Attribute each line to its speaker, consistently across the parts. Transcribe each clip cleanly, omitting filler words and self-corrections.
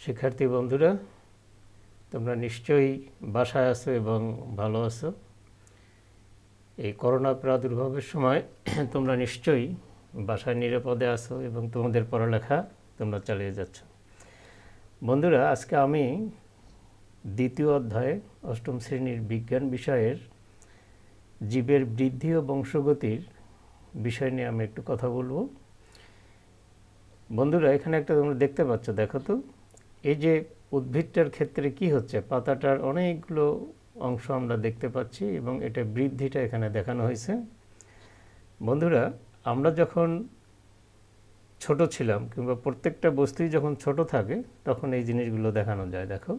Speaker 1: শিক্ষার্থী বন্ধুরা, তোমরা নিশ্চয়ই বাসায় আছো এবং ভালো আছো। এই করোনা প্রাদুর্ভাবের সময় তোমরা নিশ্চয়ই বাসায় নিরাপদে আছো এবং তোমাদের পড়ালেখা তোমরা চালিয়ে যাচ্ছ। বন্ধুরা, আজকে আমি দ্বিতীয় অধ্যায়ে অষ্টম শ্রেণীর বিজ্ঞান বিষয়ের জীবের বৃদ্ধি ও বংশগতির বিষয় নিয়ে আমি একটু কথা বলবো। বন্ধুরা, এখানে একটা তোমরা দেখতে পাচ্ছ, দেখো তো, এই যে উদ্ভিদটার ক্ষেত্রে কি হচ্ছে, পাতাটার অনেকগুলো অংশ আমরা দেখতে পাচ্ছি এবং এটা বৃদ্ধিটা এখানে দেখানো হয়েছে। বন্ধুরা, আমরা যখন ছোট ছিলাম কিংবা প্রত্যেকটা বস্তুই যখন ছোট থাকে তখন এই জিনিসগুলো দেখানো যায়। দেখো,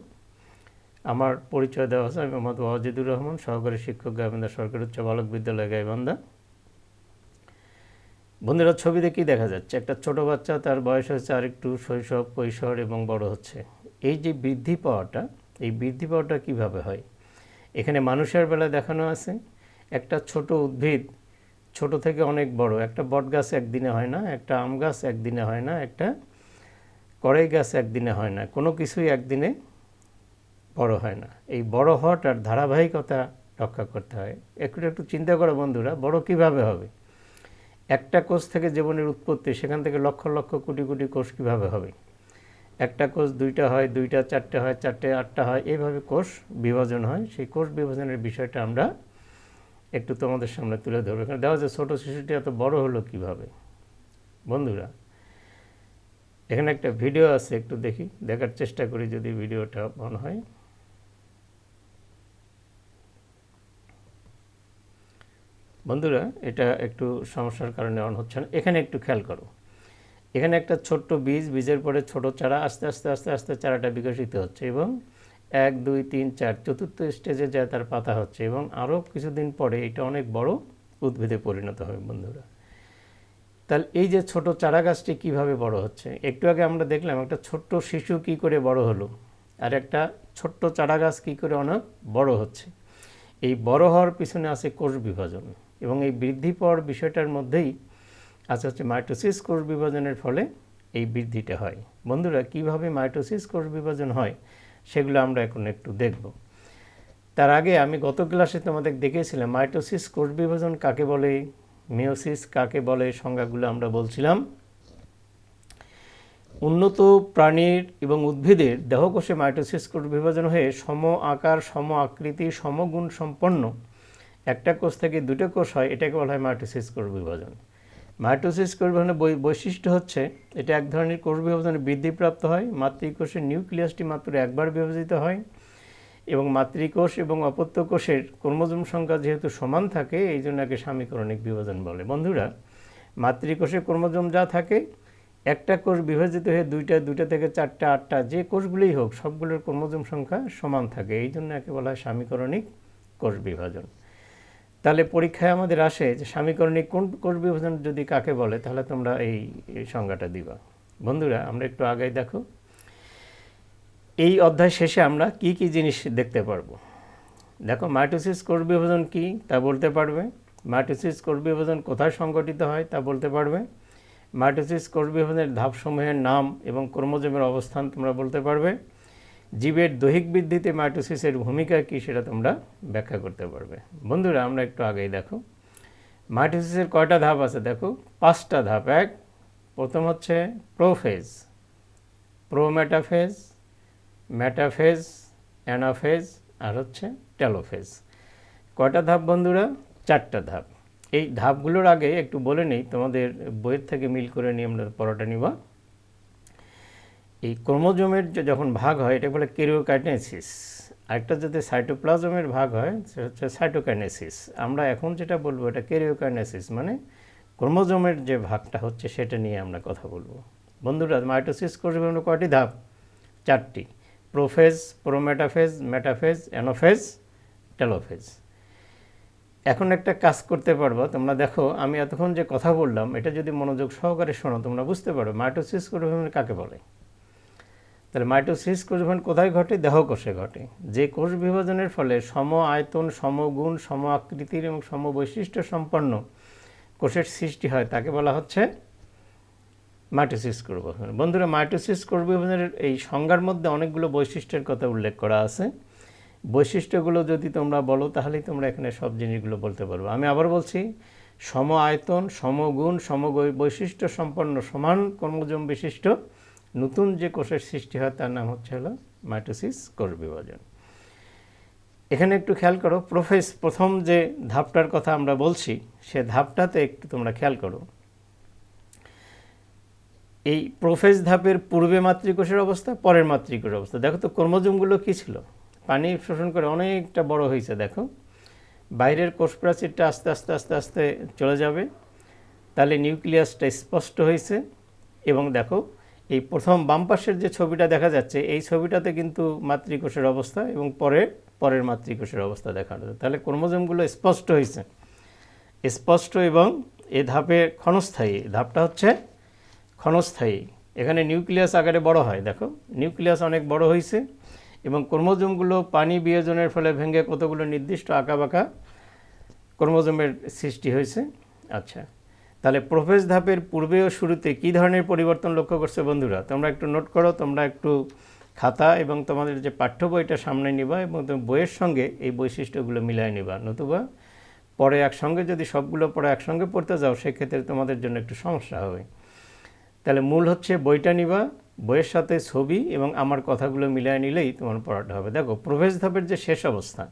Speaker 1: আমার পরিচয় দেওয়া আছে, আমি মোহাম্মদ ওয়াজিদুর রহমান, সহকারী শিক্ষক, গাইবান্ধা সরকারি উচ্চ বালক বিদ্যালয়, গাইবান্ধা। বন্ধুরা, ছবিতে কি দেখা যাচ্ছে? একটা ছোট বাচ্চা, তার বয়স হচ্ছে আরেকটু শৈশব, কৈশোর এবং বড় হচ্ছে। এই যে বৃদ্ধি পাওয়াটা, এই বৃদ্ধি পাওয়াটা কীভাবে হয়? এখানে মানুষের বেলা দেখানো আছে। একটা ছোট উদ্ভিদ ছোট থেকে অনেক বড়, একটা বট গাছ একদিনে হয় না, একটা আম গাছ একদিনে হয় না, একটা কড়াই গাছ একদিনে হয় না, কোনো কিছুই একদিনে বড় হয় না। এই বড় হওয়াটার ধারাবাহিকতা রক্ষা করতে হয়। একটু একটু চিন্তা করো বন্ধুরা, বড় কিভাবে হবে? একটা কোষ থেকে জীবনের উৎপত্তি, সেখান থেকে লক্ষ লক্ষ কোটি কোটি কোষ কীভাবে হবে? একটা কোষ দুইটা হয়, দুইটা চারটে হয়, চারটে আটটা হয়, এইভাবে কোষ বিভাজন হয়। সেই কোষ বিভাজনের বিষয়টা আমরা একটু তোমাদের সামনে তুলে ধরবো। এখানে দেওয়া যে ছোটো শিশুটি এত বড় হলো কিভাবে। বন্ধুরা, এখানে একটা ভিডিও আছে, একটু দেখি, দেখার চেষ্টা করি যদি ভিডিওটা অন হয়। বন্ধুরা, এটা একটু সমস্যার কারণে অন হচ্ছে না। এখানে একটু খেয়াল করো, এখানে একটা ছোট্ট বীজের পরে ছোট চারা, আস্তে আস্তে আস্তে আস্তে চারাটা বিকশিত হচ্ছে এবং 1 2 3 4 চতুর্থ স্টেজে যায় তার পাতা হচ্ছে এবং আরও কিছুদিন পরে এটা অনেক বড় উদ্ভিদে পরিণত হবে। বন্ধুরা, তাহলে এই যে ছোট চারা গাছটি কীভাবে বড় হচ্ছে? একটু আগে আমরা দেখলাম একটা ছোট্ট শিশু কী করে বড় হলো, আর একটা ছোট্ট চারা গাছ কী করে অনেক বড় হচ্ছে। এই বড় হওয়ার পিছনে আছে কোষ বিভাজন এবং এই বৃদ্ধি পাওয়ার বিষয়টার মধ্যেই হচ্ছে মাইটোসিস কোষ বিভাজনের ফলে এই বৃদ্ধিটা হয়। বন্ধুরা, কিভাবে মাইটোসিস কোষ বিভাজন হয় সেগুলো আমরা এখন একটু দেখব। তার আগে আমি গত ক্লাসে তোমাদের দেখিয়েছিলাম মাইটোসিস কোষ বিভাজন কাকে বলে, মিওসিস কাকে বলে, সংজ্ঞাগুলো আমরা বলছিলাম। উন্নত প্রাণীর এবং উদ্ভিদের দেহকোষে মাইটোসিস কোষ বিভাজন হয়ে সম আকার, সম আকৃতি, সমগুণ সম্পন্ন একটা কোষ থেকে দুটো কোষ হয়, এটাকে বলা হয় মাইটোসিস কোষ বিভাজন। মাইটোসিস কোষ বিভাজনের বৈশিষ্ট্য হচ্ছে এটা এক ধরনের কোষ বিভাজনে বৃদ্ধিপ্রাপ্ত হয়। মাতৃকোষের নিউক্লিয়াসটি মাত্র একবার বিভাজিত হয় এবং মাতৃকোষ এবং অপত্য কোষের ক্রোমোজোম সংখ্যা যেহেতু সমান থাকে, এই জন্য একে সামীকরণিক বিভাজন বলে। বন্ধুরা, মাতৃকোষে ক্রোমোজোম যা থাকে, একটা কোষ বিভাজিত হয়ে দুইটা থেকে চারটা, আটটা, যে কোষগুলোই হোক সবগুলোর ক্রোমোজোম সংখ্যা সমান থাকে, এই জন্য একে বলা হয় সামীকরণিক কোষ বিভাজন। তাহলে পরীক্ষায় আমাদের আসে যে সামীকরণিক কোন কোষ বিভাজন যদি কাকে বলে, তাহলে তোমরা এই সংজ্ঞাটা দিবা। বন্ধুরা, আমরা একটু আগে দেখো, এই অধ্যায় শেষে আমরা কি কি জিনিস দেখতে পারবো। দেখো, মাইটোসিস কোষ বিভাজন কি তা বলতে পারবে, মাইটোসিস কোষ বিভাজন কোথায় সংঘটিত হয় তা বলতে পারবে, মাইটোসিস কোষ বিভাজনের ধাপসমূহের নাম এবং ক্রোমোজোমের অবস্থান তোমরা বলতে পারবে, জীবের দৈহিক বৃদ্ধিতে মাইটোসিসের ভূমিকা কী সেটা তোমরা ব্যাখ্যা করতে পারবে। বন্ধুরা, আমরা একটু আগেই দেখো, মাইটোসিসের কয়টা ধাপ আছে? দেখো, 5টা ধাপ। প্রথম হচ্ছে প্রোফেজ, প্রোমেটাফেজ, মেটাফেজ, অ্যানাফেজ, আর হচ্ছে টেলোফেজ। কয়টা ধাপ বন্ধুরা? 4টা ধাপ। এই ধাপগুলোর আগে একটু বলে নেই, তোমাদের বইয়ের থেকে মিল করে নিয়ে আমরা পড়াটা নিবা। এই ক্রোমোজোমের যখন ভাগ হয় এটা বলে ক্যারিওকাইনেসিস, আরেকটা যদি সাইটোপ্লাজমের ভাগ হয় সেটা হচ্ছে সাইটোকাইনেসিস। আমরা এখন যেটা বলবো এটা ক্যারিওকাইনেসিস, মানে ক্রোমোজোমের যে ভাগটা হচ্ছে সেটা নিয়ে আমরা কথা বলবো। বন্ধুরা, মাইটোসিস কোষ বিভাজনের কয়টি ধাপ? 4টি। Prophase, prometaphase, metaphase, anaphase, telophase. এখন একটা কাজ করতে পারবো তোমরা, দেখো আমি এতক্ষণ যে কথা বললাম এটা যদি মনোযোগ সহকারে শোনো তোমরা বুঝতে পারো মাইটোসিস কোষ বিভাজন কাকে বলে। তাহলে মাইটোসিস কোষ বিভাজন কোথায় ঘটে? দেহকোষে ঘটে। যে কোষ বিভাজনের ফলে সম আয়তন, সমগুণ, সম আকৃতির এবং সম বৈশিষ্ট্য সম্পন্ন কোষের সৃষ্টি হয় তাকে বলা হচ্ছে মাইটোসিস কোষ বিভাজন। বন্ধুরা, মাইটোসিস কোষ বিভাজনের এই সংজ্ঞার মধ্যে অনেকগুলো বৈশিষ্ট্যের কথা উল্লেখ করা আছে। বৈশিষ্ট্যগুলো যদি তোমরা বলো তাহলেই তোমরা এখানে সব জিনিসগুলো বলতে পারবে। আমি আবার বলছি, সম আয়তন, সমগুণ, বৈশিষ্ট্য সম্পন্ন সমান ক্রোমোজোম বিশিষ্ট নতুন যে কোষের সৃষ্টি হয় তার নাম হলো মাইটোসিস কোষ বিভাজন। এখানে একটু খেয়াল করো, প্রথম যে ধাপটার কথা আমরা বলছি সে ধাপটাতে একটু তোমরা খেয়াল করো। এই প্রোফেজ ধাপের পূর্বে মাতৃকোষের অবস্থা, পরের মাতৃকোষের অবস্থা। দেখো তো ক্রোমোজোমগুলো কী ছিল, পানি শোষণ করে অনেকটা বড় হয়েছে। দেখো বাইরের কোষ প্রাচীরটা আস্তে আস্তে আস্তে আস্তে চলে যাবে, তাহলে নিউক্লিয়াসটা স্পষ্ট হয়েছে। এবং দেখো এই প্রথম বাম পাশের যে ছবিটা দেখা যাচ্ছে, এই ছবিটাতে কিন্তু মাতৃকোষের অবস্থা এবং পরের মাতৃকোষের অবস্থা দেখা যাচ্ছে। তাহলে ক্রোমোজোমগুলো স্পষ্ট হয়েছে, স্পষ্ট এবং এ ধাপে ক্ষণস্থায়ী। ধাপটা হচ্ছে ক্ষণস্থায়ী। এখানে নিউক্লিয়াস আকারে বড় হয়। দেখো নিউক্লিয়াস অনেক বড় হয়েছে এবং ক্রোমোজোমগুলো পানি বিয়োজনের ফলে ভেঙে কতগুলো নির্দিষ্ট আঁকাবাঁকা ক্রোমোজোমের সৃষ্টি হয়েছে। আচ্ছা, তাহলে প্রোফেজ ধাপের পূর্বে ও শুরুতে কী ধরনের পরিবর্তন লক্ষ্য করছে বন্ধুরা? তোমরা একটু নোট করো, তোমরা একটু খাতা এবং তোমাদের যে পাঠ্য বইটা সামনে নিবা এবং তুমি বইয়ের সঙ্গে এই বৈশিষ্ট্যগুলো মিলাই নিবা, নতুবা পরে একসঙ্গে যদি সবগুলো পরে একসঙ্গে পড়তে যাও সেক্ষেত্রে তোমাদের জন্য একটু সমস্যা হবে। তাহলে মূল হচ্ছে বইটা নিবা, বইয়ের সাথে ছবি এবং আমার কথাগুলো মিলাই নিলেই তোমার পড়াটা হবে। দেখো প্রোফেজ ধাপের যে শেষ অবস্থা,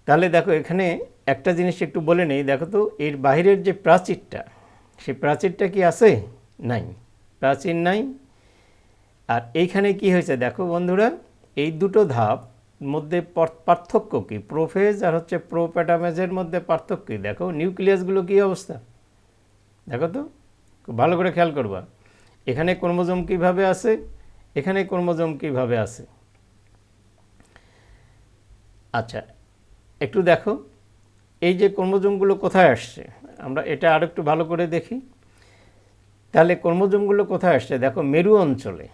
Speaker 1: তাহলে দেখো এখানে একটা জিনিস একটু বলে নেই। দেখো তো এর বাহিরের যে প্রাচীরটা, সেই প্রাচীরটা কি আছে? নাই, প্রাচীর নাই। আর এইখানে কি হয়েছে দেখো বন্ধুরা, এই দুটো ধাপ মধ্যে পার্থক্য কি? প্রোফেজ আর হচ্ছে প্রোপ্যাটামেজের মধ্যে পার্থক্য কি? দেখো নিউক্লিয়াসগুলো কী অবস্থা, দেখো তো খুব ভালো করে খেয়াল করবা। এখানে ক্রোমোজোম কীভাবে আছে, এখানে ক্রোমোজোম কীভাবে আছে। আচ্ছা একটু দেখো এই যে ক্রোমোজোমগুলো কোথায় আসছে, আমরা এটা আর একটু ভালো করে দেখি। তাহলে ক্রোমোজোমগুলো কোথায় আসছে? দেখো মেরু অঞ্চলে।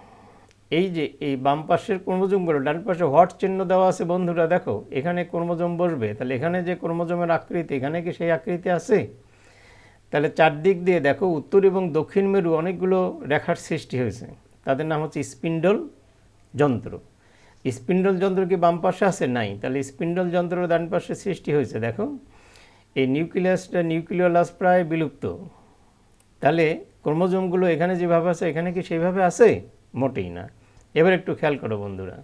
Speaker 1: এই যে এই বাম পাশের ক্রোমোজোমগুলো, ডান পাশে হট চিহ্ন দেওয়া আছে বন্ধুরা। দেখো এখানে ক্রোমোজোম বসবে, তাহলে এখানে যে ক্রোমোজোমের আকৃতি, এখানে কি সেই আকৃতি আছে? তাহলে চারদিক দিয়ে দেখো উত্তর এবং দক্ষিণ মেরু অনেকগুলো রেখার সৃষ্টি হয়েছে, তাদের নাম হচ্ছে স্পিন্ডল যন্ত্র। স্পিন্ডল যন্ত্র কি বাম পাশে আছে? নাই। তাহলে স্পিন্ডল যন্ত্র ডান পাশে সৃষ্টি হয়েছে। দেখো এই নিউক্লিয়াসটা, নিউক্লিওলাস প্রায় বিলুপ্ত। তাহলে ক্রোমোজোমগুলো এখানে যেভাবে আছে এখানে কি সেইভাবে আছে? মোটেই না। এবার একটু খেয়াল করো বন্ধুরা,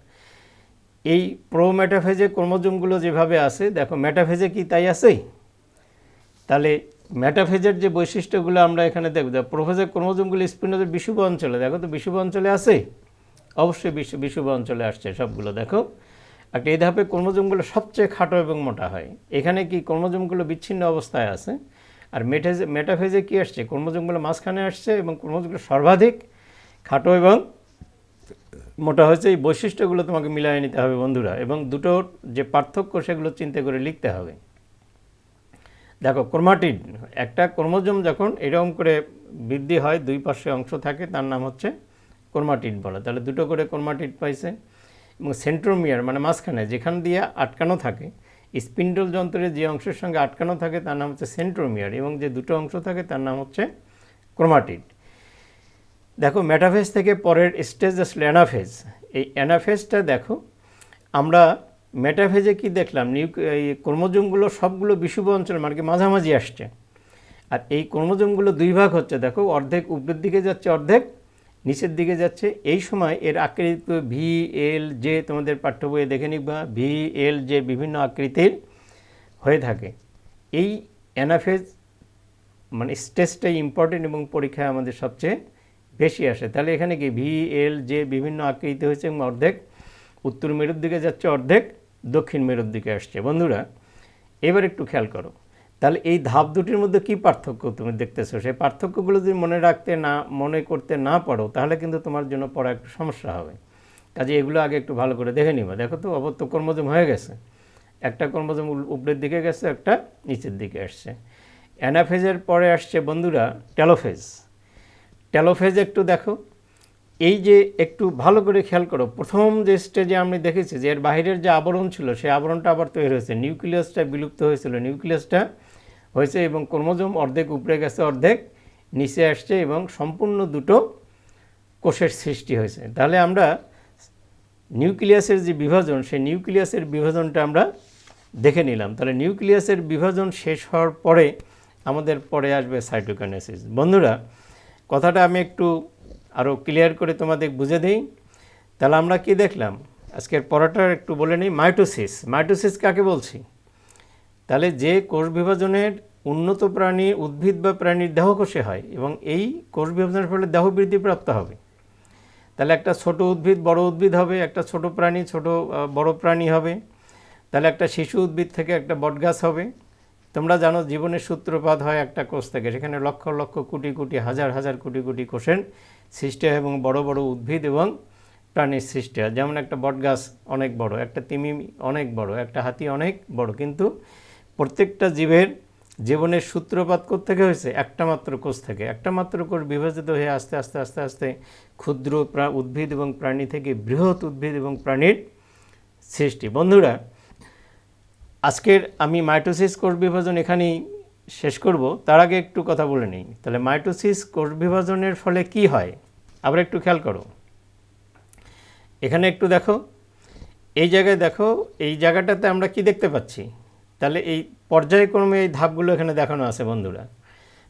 Speaker 1: এই প্রোমেটাফেজে ক্রোমোজোমগুলো যেভাবে আছে, দেখো মেটাফেজে কি তাই আছে? তাহলে মেটাফেজের যে বৈশিষ্ট্যগুলো আমরা এখানে দেখব, প্রোফেজের ক্রোমোজোমগুলো স্পিন্ডলের বিষুব অঞ্চলে, দেখো তো বিষুব অঞ্চলে আছে, অবশ্যই বিষুব অঞ্চলে আসছে সবগুলো। দেখো একটা এই ধাপে ক্রোমোজোমগুলো সবচেয়ে খাটো এবং মোটা হয়। এখানে কি ক্রোমোজোমগুলো বিচ্ছিন্ন অবস্থায় আছে। আর মেটাফেজে কি আসছে? ক্রোমোজোমগুলো মাঝখানে আসছে এবং ক্রোমোজোমগুলো সর্বাধিক খাটো এবং মোটা হয়েছে। এই বৈশিষ্ট্যগুলো তোমাকে মিলিয়ে নিতে হবে বন্ধুরা, এবং দুটোর যে পার্থক্য সেগুলো চিন্তা করে লিখতে হবে। দেখো ক্রোমাটিড, একটা ক্রোমোজোম যখন এরকম করে বৃদ্ধি হয়, দুই পাশে অংশ থাকে, তার নাম হচ্ছে ক্রোমাটিড বলে। তাহলে দুটো করে ক্রোমাটিড পাইছে। এবং সেন্ট্রোমিয়ার মানে মাঝখানে যেখান দিয়ে আটকানো থাকে, স্পিন্ডল যন্ত্রের যে অংশের সঙ্গে আটকানো থাকে তার নাম হচ্ছে সেন্ট্রোমিয়ার, এবং যে দুটো অংশ থাকে তার নাম হচ্ছে ক্রোমাটিড। দেখো মেটাফেজ থেকে পরের স্টেজ আসলে অ্যানাফেজ। এই অ্যানাফেজটা দেখো আমরা মেটাফেজে কি দেখলাম, এই ক্রোমোজোমগুলো সবগুলো বিষুব অঞ্চল মানে কি মাঝামাঝি আসছে। আর এই ক্রোমোজোমগুলো দুই ভাগ হচ্ছে, দেখো অর্ধেক উপরের দিকে যাচ্ছে, অর্ধেক নিচের দিকে যাচ্ছে। এই সময় এর আকৃতি ভি এল জে, তোমাদের পাঠ্য বইয়ে দেখে নিবা, ভি এল জে বিভিন্ন আকৃতির হয়ে থাকে। এই অ্যানাফেজ মানে স্টেজটাই ইম্পর্টেন্ট এবং পরীক্ষায় আমাদের সবচেয়ে বেশি আসে। তাহলে এখানে কি ভি এল জে বিভিন্ন আকৃতি হয়েছে এবং অর্ধেক উত্তর মেরুর দিকে যাচ্ছে, অর্ধেক দক্ষিণ মেরুর দিকে আসছে। বন্ধুরা এবার একটু খেয়াল করো, তাহলে এই ধাপ দুটির মধ্যে কি পার্থক্য তুমি দেখতেছো, সেই পার্থক্যগুলো যদি মনে করতে না পারো তাহলে কিন্তু তোমার জন্য পড়া একটু সমস্যা হবে। কাজে এগুলো আগে একটু ভালো করে দেখে নিবা। দেখো তো অবত্য ক্রোমোজোম হয়ে গেছে, একটা ক্রোমোজোম উপরের দিকে গেছে, একটা নিচের দিকে আসছে। অ্যানাফেজের পরে আসছে বন্ধুরা টেলোফেজ। টেলোফেজ একটু দেখো, এই যে একটু ভালো করে খেয়াল করো, প্রথম যে স্টেজে আমি দেখেছি যে এর বাহিরের যে আবরণ ছিল সেই আবরণটা আবার তৈরি হয়েছে, নিউক্লিয়াসটা বিলুপ্ত হয়েছিল, নিউক্লিয়াসটা হয়েছে এবং ক্রোমোজোম অর্ধেক উপরে গেছে, অর্ধেক নিচে আসছে এবং সম্পূর্ণ দুটো কোষের সৃষ্টি হয়েছে। তাহলে আমরা নিউক্লিয়াসের যে বিভাজন, সেই নিউক্লিয়াসের বিভাজনটা আমরা দেখে নিলাম। তাহলে নিউক্লিয়াসের বিভাজন শেষ হওয়ার পরে আমাদের পরে আসবে সাইটোকাইনেসিস। বন্ধুরা, কথাটা আমি একটু আরও ক্লিয়ার করে তোমাদের বুঝে দিই। তাহলে আমরা কি দেখলাম, আজকের পড়াটা একটু বলে নিই। মাইটোসিস, মাইটোসিস কাকে বলছি? তাহলে যে কোষ বিভাজনের উন্নত প্রাণী, উদ্ভিদ বা প্রাণীর দেহকোষে হয় এবং এই কোষ বিভাজনের ফলে দেহ বৃদ্ধিপ্রাপ্ত হবে। তাহলে একটা ছোট উদ্ভিদ বড় উদ্ভিদ হবে, একটা ছোট প্রাণী বড় প্রাণী হবে। তাহলে একটা শিশু উদ্ভিদ থেকে একটা বটগাছ হবে। তোমরা জানো জীবনের সূত্রপাত হয় একটা কোষ থেকে, সেখানে লক্ষ লক্ষ কোটি কোটি হাজার হাজার কোটি কোটি কোষের সৃষ্টি হয় এবং বড় বড় উদ্ভিদ এবং প্রাণীর সৃষ্টি হয়। যেমন একটা বটগাছ অনেক বড়, একটা তিমি অনেক বড়, একটা হাতি অনেক বড়, কিন্তু প্রত্যেকটা জীবের জীবনের সূত্রপাত থেকে হয়েছে একটা মাত্র কোষ থেকে। একটা মাত্র কোষ বিভাজিত হয়ে আস্তে আস্তে আস্তে আস্তে ক্ষুদ্র উদ্ভিদ এবং প্রাণী থেকে বৃহৎ উদ্ভিদ এবং প্রাণীর সৃষ্টি। বন্ধুরা, আজকের আমি মাইটোসিস কোষ বিভাজন এখানেই শেষ করব। তার আগে একটু কথা বলে নিই। তাহলে মাইটোসিস কোষ বিভাজনের ফলে কি হয় আবার একটু খেয়াল করো। এখানে একটু দেখো, এই জায়গায় দেখো, এই জায়গাটাতে আমরা কি দেখতে পাচ্ছি? তাহলে এই পর্যায়ক্রমে এই ধাপগুলো এখানে দেখানো আছে বন্ধুরা।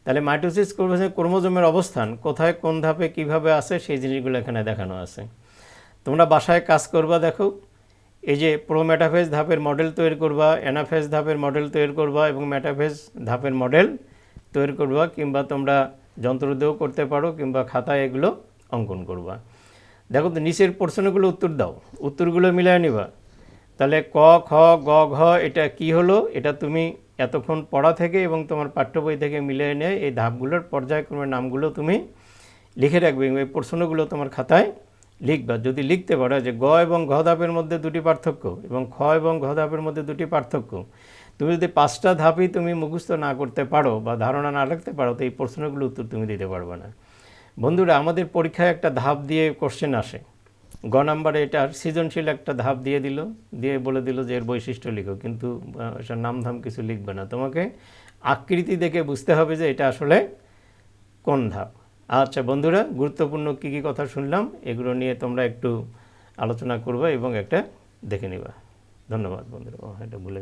Speaker 1: তাহলে মাইটোসিস কোষ বিভাজনের ক্রোমোজোমের অবস্থান কোথায়, কোন ধাপে, কিভাবে আছে, সেই জিনিসগুলো এখানে দেখানো আছে। তোমরা বাসায় কাজ করবা, দেখো এই যে প্রোমেটাফেজ ধাপের মডেল তৈরি করবা, অ্যানাফেজ ধাপের মডেল তৈরি করবা এবং মেটাফেজ ধাপের মডেল তৈরি করবা, কিংবা তোমরা যন্ত্র দিয়েও করতে পারো, কিংবা খাতায় এগুলো অঙ্কন করবা। দেখো তো নিচের প্রশ্নগুলো উত্তর দাও, উত্তরগুলো মিলিয়ে নিবা। তাহলে ক, খ, গ, ঘ এটা কি হলো, এটা তুমি এতক্ষণ পড়া থেকে এবং তোমার পাঠ্য বই থেকে মিলিয়ে নিয়ে এই ধাপগুলোর পর্যায়ক্রমের নামগুলো তুমি লিখে রাখবে এবং এই প্রশ্নগুলো তোমার খাতায় লিখবা। যদি লিখতে পারো যে গ এবং ঘ ধাপের মধ্যে দুটি পার্থক্য এবং খ এবং ঘ ধাপের মধ্যে দুটি পার্থক্য, তুমি যদি 5টা ধাপই তুমি মুখস্থ না করতে পারো বা ধারণা না রাখতে পারো, তো এই প্রশ্নগুলো উত্তর তুমি দিতে পারবে না। বন্ধুরা, আমাদের পরীক্ষায় একটা ধাপ দিয়ে কোশ্চেন আসে, গ নাম্বারে এটার সৃজনশীল একটা ধাপ দিয়ে বলে দিল যে এর বৈশিষ্ট্য লিখো, কিন্তু এটার নামধাম কিছু লিখবে না। তোমাকে আকৃতি দেখে বুঝতে হবে যে এটা আসলে কোন ধাপ। আচ্ছা বন্ধুরা, গুরুত্বপূর্ণ কী কী কথা শুনলাম এগুলো নিয়ে তোমরা একটু আলোচনা করবে এবং একটা দেখে নিবা। ধন্যবাদ বন্ধুরা। এটা বলে